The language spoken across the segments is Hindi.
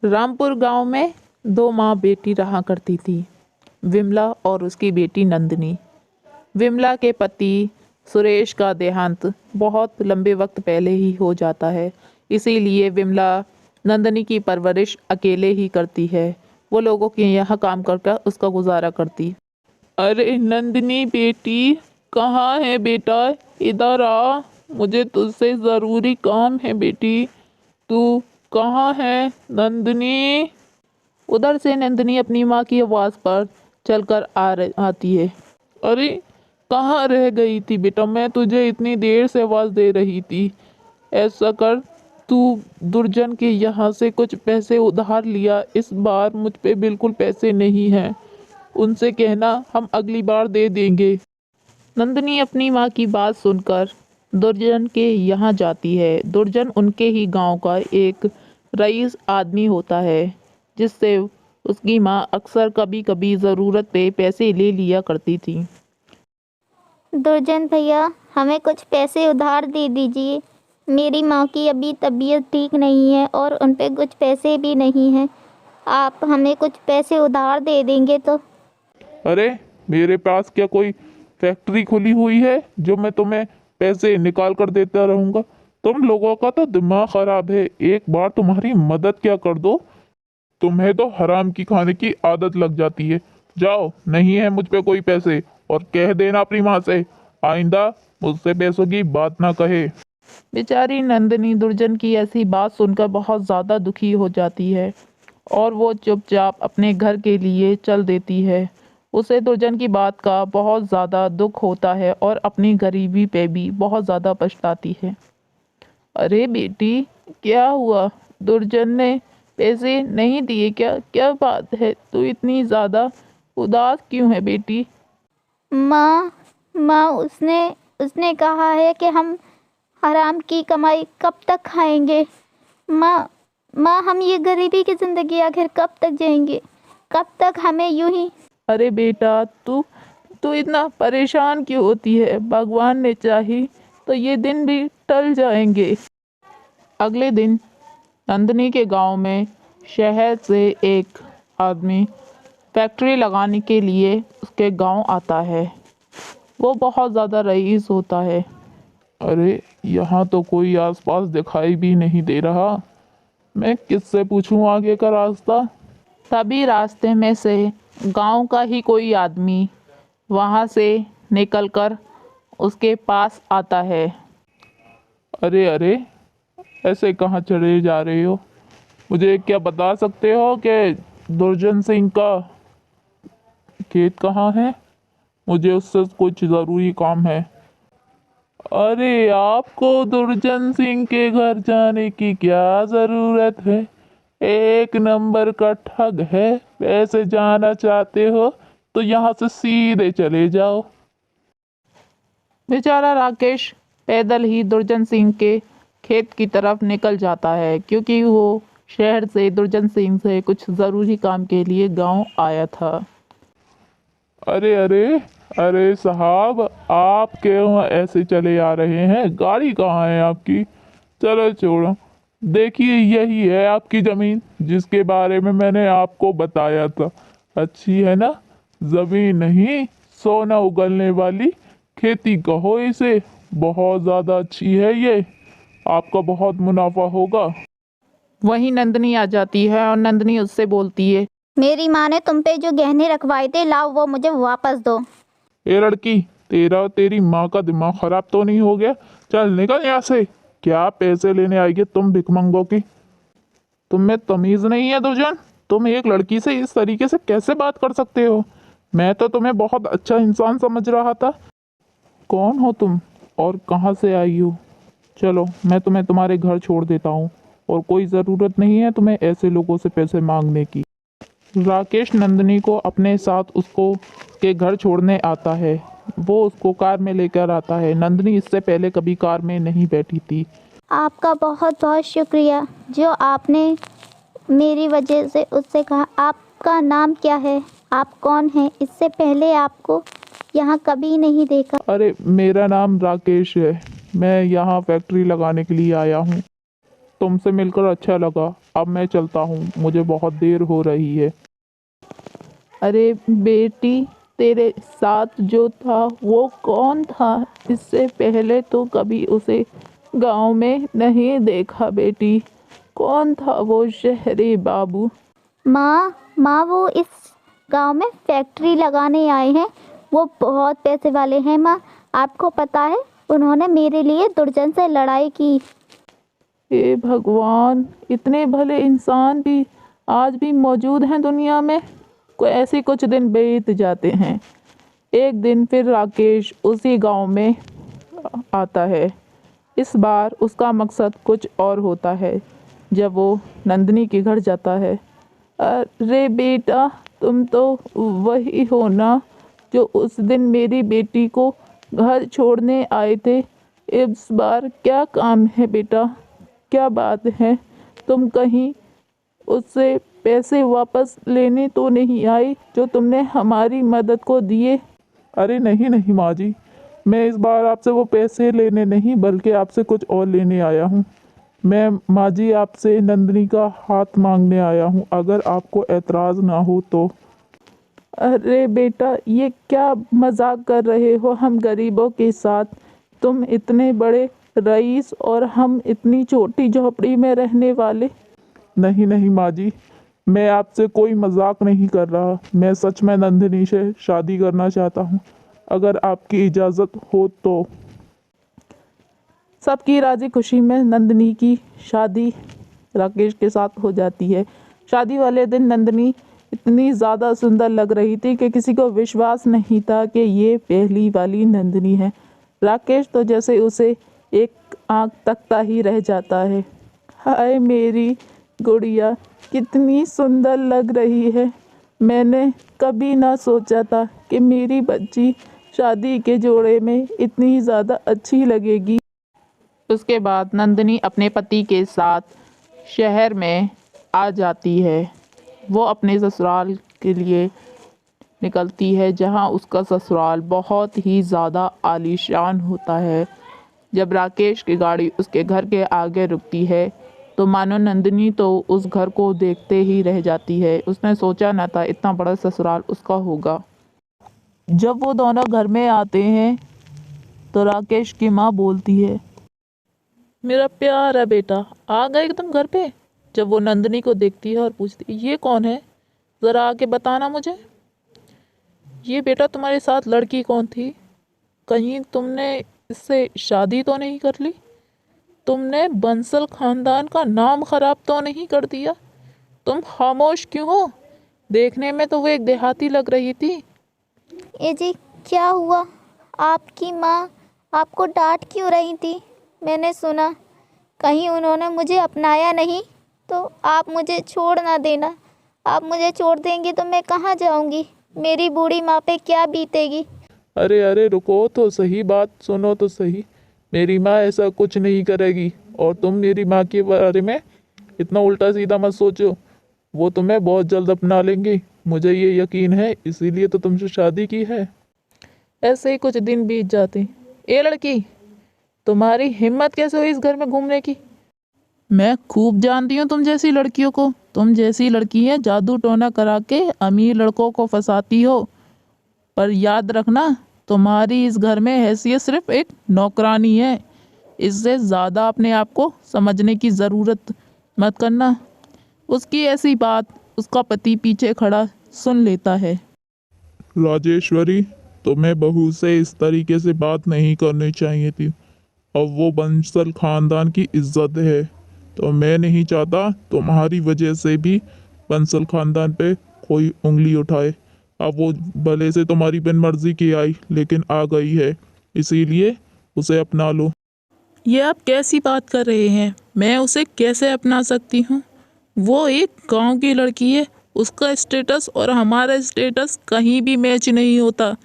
रामपुर गांव में दो माँ बेटी रहा करती थी, विमला और उसकी बेटी नंदिनी। विमला के पति सुरेश का देहांत बहुत लंबे वक्त पहले ही हो जाता है, इसीलिए विमला नंदिनी की परवरिश अकेले ही करती है। वो लोगों के यहाँ काम करके उसका गुजारा करती। अरे नंदिनी बेटी, कहाँ है बेटा? इधर आ, मुझे तुझसे ज़रूरी काम है बेटी। तू कहाँ है नंदिनी? उधर से नंदिनी अपनी माँ की आवाज़ पर चलकर आती है। अरे कहाँ रह गई थी बेटा? मैं तुझे इतनी देर से आवाज़ दे रही थी। ऐसा कर, तू दुर्जन के यहाँ से कुछ पैसे उधार लिया, इस बार मुझ पे बिल्कुल पैसे नहीं हैं। उनसे कहना हम अगली बार दे देंगे। नंदिनी अपनी माँ की बात सुनकर दुर्जन के यहाँ जाती है। दुर्जन उनके ही गांव का एक रईस आदमी होता है, जिससे उसकी माँ अक्सर कभी कभी ज़रूरत पे पैसे ले लिया करती थी। दुर्जन भैया, हमें कुछ पैसे उधार दे दीजिए। मेरी माँ की अभी तबीयत ठीक नहीं है और उन पे कुछ पैसे भी नहीं हैं। आप हमें कुछ पैसे उधार दे देंगे तो? अरे मेरे पास क्या कोई फैक्ट्री खुली हुई है जो मैं तुम्हें पैसे निकाल कर देता रहूंगा? तुम लोगों का तो दिमाग खराब है। एक बार तुम्हारी मदद क्या कर दो, तुम्हें तो हराम की खाने की आदत लग जाती है। जाओ, नहीं है मुझ पे कोई पैसे, और कह देना अपनी माँ से आइंदा मुझसे पैसों की बात ना कहे। बेचारी नंदिनी दुर्जन की ऐसी बात सुनकर बहुत ज़्यादा दुखी हो जाती है और वो चुपचाप अपने घर के लिए चल देती है। उसे दुर्जन की बात का बहुत ज़्यादा दुख होता है और अपनी गरीबी पे भी बहुत ज़्यादा पछताती है। अरे बेटी, क्या हुआ? दुर्जन ने पैसे नहीं दिए क्या? क्या बात है, तू इतनी ज़्यादा उदास क्यों है बेटी? माँ माँ उसने उसने कहा है कि हम हराम की कमाई कब तक खाएंगे। माँ हम ये गरीबी की ज़िंदगी आखिर कब तक जिएंगे? कब तक हमें यूं ही? अरे बेटा, तू तू इतना परेशान क्यों होती है? भगवान ने चाही तो ये दिन भी टल जाएंगे। अगले दिन नंदिनी के गांव में शहर से एक आदमी फैक्ट्री लगाने के लिए उसके गांव आता है। वो बहुत ज़्यादा रईस होता है। अरे यहाँ तो कोई आसपास दिखाई भी नहीं दे रहा। मैं किससे पूछूं आगे का रास्ता? तभी रास्ते में से गांव का ही कोई आदमी वहां से निकलकर उसके पास आता है। अरे अरे, ऐसे कहाँ चले जा रहे हो? मुझे क्या बता सकते हो कि दुर्जन सिंह का खेत कहाँ है? मुझे उससे कुछ ज़रूरी काम है। अरे आपको दुर्जन सिंह के घर जाने की क्या ज़रूरत है? एक नंबर का ठग है। वैसे जाना चाहते हो तो यहाँ से सीधे चले जाओ। बेचारा राकेश पैदल ही दुर्जन सिंह के खेत की तरफ निकल जाता है, क्योंकि वो शहर से दुर्जन सिंह से कुछ ज़रूरी काम के लिए गांव आया था। अरे अरे अरे साहब, आप क्यों ऐसे चले आ रहे हैं? गाड़ी कहाँ है आपकी? चलो छोड़ो। देखिए, यही है आपकी जमीन जिसके बारे में मैंने आपको बताया था। अच्छी है ना? जमीन नहीं, सोना उगलने वाली खेती कहो इसे। बहुत ज्यादा अच्छी है ये। आपका बहुत मुनाफा होगा। वहीं नंदिनी आ जाती है और नंदिनी उससे बोलती है। मेरी माँ ने तुम पे जो गहने रखवाए थे, लाओ वो मुझे वापस दो। ए लड़की, तेरी माँ का दिमाग खराब तो नहीं हो गया? चल निकल यहाँ से। क्या पैसे लेने आएगी तुम भिखमंगों की? तुम में तमीज नहीं है दुर्जन? तुम एक लड़की से इस तरीके से कैसे बात कर सकते हो? मैं तो तुम्हें बहुत अच्छा इंसान समझ रहा था। कौन हो तुम और कहाँ से आई हो? चलो, मैं तुम्हें तुम्हारे घर छोड़ देता हूँ, और कोई ज़रूरत नहीं है तुम्हें ऐसे लोगों से पैसे मांगने की। राकेश नंदिनी को अपने साथ उसको के घर छोड़ने आता है। वो उसको कार में लेकर आता है। नंदिनी इससे पहले कभी कार में नहीं बैठी थी। आपका बहुत बहुत शुक्रिया जो आपने मेरी वजह से उससे कहा। आपका नाम क्या है? आप कौन हैं? इससे पहले आपको यहाँ कभी नहीं देखा। अरे मेरा नाम राकेश है। मैं यहाँ फैक्ट्री लगाने के लिए आया हूँ। तुमसे मिलकर अच्छा लगा। अब मैं चलता हूँ, मुझे बहुत देर हो रही है। अरे बेटी, तेरे साथ जो था वो कौन था? इससे पहले तो कभी उसे गांव में नहीं देखा बेटी। कौन था वो शहरी बाबू? माँ माँ वो इस गांव में फैक्ट्री लगाने आए हैं। वो बहुत पैसे वाले हैं माँ। आपको पता है, उन्होंने मेरे लिए दुर्जन से लड़ाई की। हे भगवान, इतने भले इंसान भी आज भी मौजूद हैं दुनिया में। ऐसे कुछ दिन बीत जाते हैं। एक दिन फिर राकेश उसी गांव में आता है। इस बार उसका मकसद कुछ और होता है। जब वो नंदिनी के घर जाता है, अरे बेटा, तुम तो वही हो ना जो उस दिन मेरी बेटी को घर छोड़ने आए थे। इस बार क्या काम है बेटा? क्या बात है? तुम कहीं उससे पैसे वापस लेने तो नहीं आए जो तुमने हमारी मदद को दिए? अरे नहीं नहीं माँ जी, मैं इस बार आपसे वो पैसे लेने नहीं बल्कि आपसे कुछ और लेने आया हूँ। मैं माँ जी आपसे नंदिनी का हाथ मांगने आया हूँ, अगर आपको एतराज़ ना हो तो। अरे बेटा, ये क्या मजाक कर रहे हो हम गरीबों के साथ? तुम इतने बड़े रईस और हम इतनी छोटी झोपड़ी में रहने वाले। नहीं नहीं माँ जी, मैं आपसे कोई मजाक नहीं कर रहा। मैं सच में नंदिनी से शादी करना चाहता हूँ, अगर आपकी इजाज़त हो तो। सबकी राजी खुशी में नंदिनी की शादी राकेश के साथ हो जाती है। शादी वाले दिन नंदिनी इतनी ज़्यादा सुंदर लग रही थी कि किसी को विश्वास नहीं था कि ये पहली वाली नंदिनी है। राकेश तो जैसे उसे एक आंख तकता ही रह जाता है। हाय मेरी गुड़िया, कितनी सुंदर लग रही है। मैंने कभी ना सोचा था कि मेरी बच्ची शादी के जोड़े में इतनी ज़्यादा अच्छी लगेगी। उसके बाद नंदिनी अपने पति के साथ शहर में आ जाती है। वो अपने ससुराल के लिए निकलती है, जहाँ उसका ससुराल बहुत ही ज़्यादा आलीशान होता है। जब राकेश की गाड़ी उसके घर के आगे रुकती है तो मानो नंदिनी तो उस घर को देखते ही रह जाती है। उसने सोचा न था इतना बड़ा ससुराल उसका होगा। जब वो दोनों घर में आते हैं तो राकेश की माँ बोलती है, मेरा प्यारा बेटा, आ गए तुम घर पे? जब वो नंदिनी को देखती है और पूछती है, ये कौन है? ज़रा आके बताना मुझे। ये बेटा तुम्हारे साथ लड़की कौन थी? कहीं तुमने इससे शादी तो नहीं कर ली? तुमने बंसल खानदान का नाम खराब तो नहीं कर दिया? तुम खामोश क्यों हो? देखने में तो वो एक देहाती लग रही थी। ए जी, क्या हुआ? आपकी माँ आपको डांट क्यों रही थी? मैंने सुना कहीं उन्होंने मुझे अपनाया नहीं। तो आप मुझे छोड़ ना देना। आप मुझे छोड़ देंगी तो मैं कहाँ जाऊँगी? मेरी बूढ़ी माँ पे क्या बीतेगी? अरे अरे रुको तो सही, बात सुनो तो सही। मेरी माँ ऐसा कुछ नहीं करेगी, और तुम मेरी माँ के बारे में इतना उल्टा सीधा मत सोचो। वो तुम्हें बहुत जल्द अपना लेंगी, मुझे ये यकीन है, इसीलिए तो तुमसे शादी की है। ऐसे ही कुछ दिन बीत जाते। ए लड़की, तुम्हारी हिम्मत कैसे हुई इस घर में घूमने की? मैं खूब जानती हूँ तुम जैसी लड़कियों को। तुम जैसी लड़कियां जादू टोना करा के अमीर लड़कों को फंसाती हो। पर याद रखना, तुम्हारी इस घर में हैसियत सिर्फ एक नौकरानी है। इससे ज़्यादा अपने आप को समझने की ज़रूरत मत करना। उसकी ऐसी बात उसका पति पीछे खड़ा सुन लेता है। राजेश्वरी, तुम्हें बहू से इस तरीके से बात नहीं करनी चाहिए थी। अब वो बंसल खानदान की इज्जत है, तो मैं नहीं चाहता तुम्हारी वजह से भी बंसल खानदान पे कोई उंगली उठाए। अब वो भले से तुम्हारी बिन मर्जी की आई, लेकिन आ गई है, इसीलिए उसे अपना लो। ये आप कैसी बात कर रहे हैं? मैं उसे कैसे अपना सकती हूँ? वो एक गांव की लड़की है। उसका स्टेटस और हमारा स्टेटस कहीं भी मैच नहीं होता।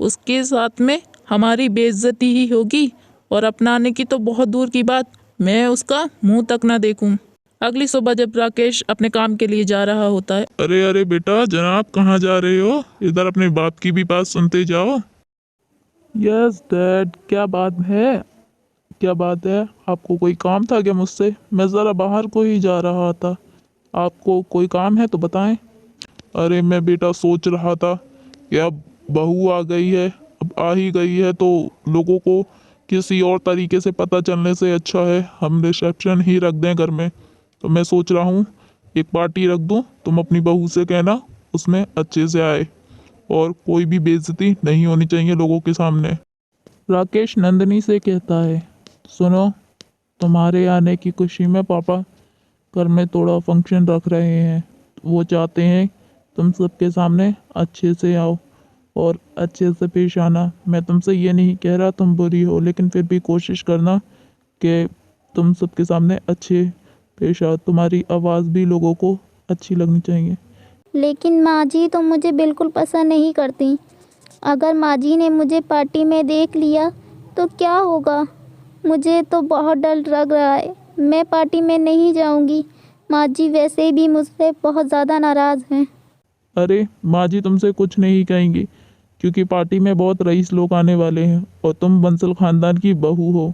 उसके साथ में हमारी बेइज्जती ही होगी, और अपनाने की तो बहुत दूर की बात, मैं उसका मुंह तक ना देखूं। अगली सुबह जब राकेश अपने काम के लिए जा रहा होता है। अरे अरे बेटा, जनाब कहाँ जा रहे हो? इधर अपने बाप की भी बात सुनते जाओ। यस डैड, क्या बात है? क्या बात है? आपको कोई काम था क्या मुझसे? मैं ज़रा बाहर को ही जा रहा था। आपको कोई काम है तो बताएं। अरे मैं बेटा सोच रहा था कि अब बहू आ गई है, अब आ ही गई है तो लोगों को किसी और तरीके से पता चलने से अच्छा है हम रिसेप्शन ही रख दें घर में। तो मैं सोच रहा हूँ एक पार्टी रख दूँ, तुम अपनी बहू से कहना उसमें अच्छे से आए और कोई भी बेइज्जती नहीं होनी चाहिए लोगों के सामने। राकेश नंदिनी से कहता है, सुनो, तुम्हारे आने की खुशी में पापा घर में थोड़ा फंक्शन रख रहे हैं। वो चाहते हैं तुम सबके सामने अच्छे से आओ और अच्छे से पेश आना। मैं तुमसे ये नहीं कह रहा तुम बुरी हो, लेकिन फिर भी कोशिश करना कि तुम सबके सामने अच्छे पेश आओ। तुम्हारी आवाज़ भी लोगों को अच्छी लगनी चाहिए। लेकिन माँ जी तो मुझे बिल्कुल पसंद नहीं करती। अगर माँ जी ने मुझे पार्टी में देख लिया तो क्या होगा? मुझे तो बहुत डर लग रहा है। मैं पार्टी में नहीं जाऊंगी। माँ जी वैसे भी मुझसे बहुत ज़्यादा नाराज़ हैं। अरे माँ जी तुमसे कुछ नहीं कहेंगी, क्योंकि पार्टी में बहुत रईस लोग आने वाले हैं और तुम बंसल खानदान की बहू हो,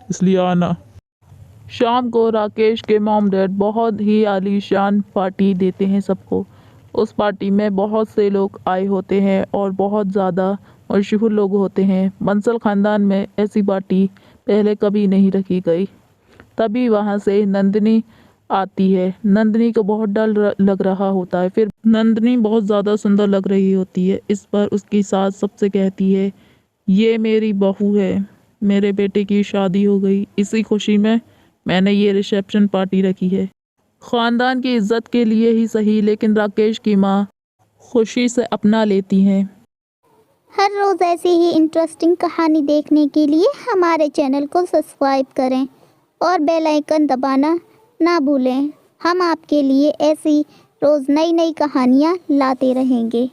इसलिए आना। शाम को राकेश के मॉम डैड बहुत ही आलीशान पार्टी देते हैं सबको। उस पार्टी में बहुत से लोग आए होते हैं और बहुत ज़्यादा मशहूर लोग होते हैं। बंसल ख़ानदान में ऐसी पार्टी पहले कभी नहीं रखी गई। तभी वहाँ से नंदिनी आती है। नंदिनी को बहुत डर लग रहा होता है। फिर नंदिनी बहुत ज़्यादा सुंदर लग रही होती है। इस पर उसकी सास सबसे कहती है, ये मेरी बहू है, मेरे बेटे की शादी हो गई, इसी खुशी में मैंने ये रिसेप्शन पार्टी रखी है। ख़ानदान की इज्जत के लिए ही सही, लेकिन राकेश की माँ खुशी से अपना लेती हैं। हर रोज़ ऐसी ही इंटरेस्टिंग कहानी देखने के लिए हमारे चैनल को सब्सक्राइब करें और बेल आइकन दबाना ना भूलें। हम आपके लिए ऐसी रोज़ नई नई कहानियाँ लाते रहेंगे।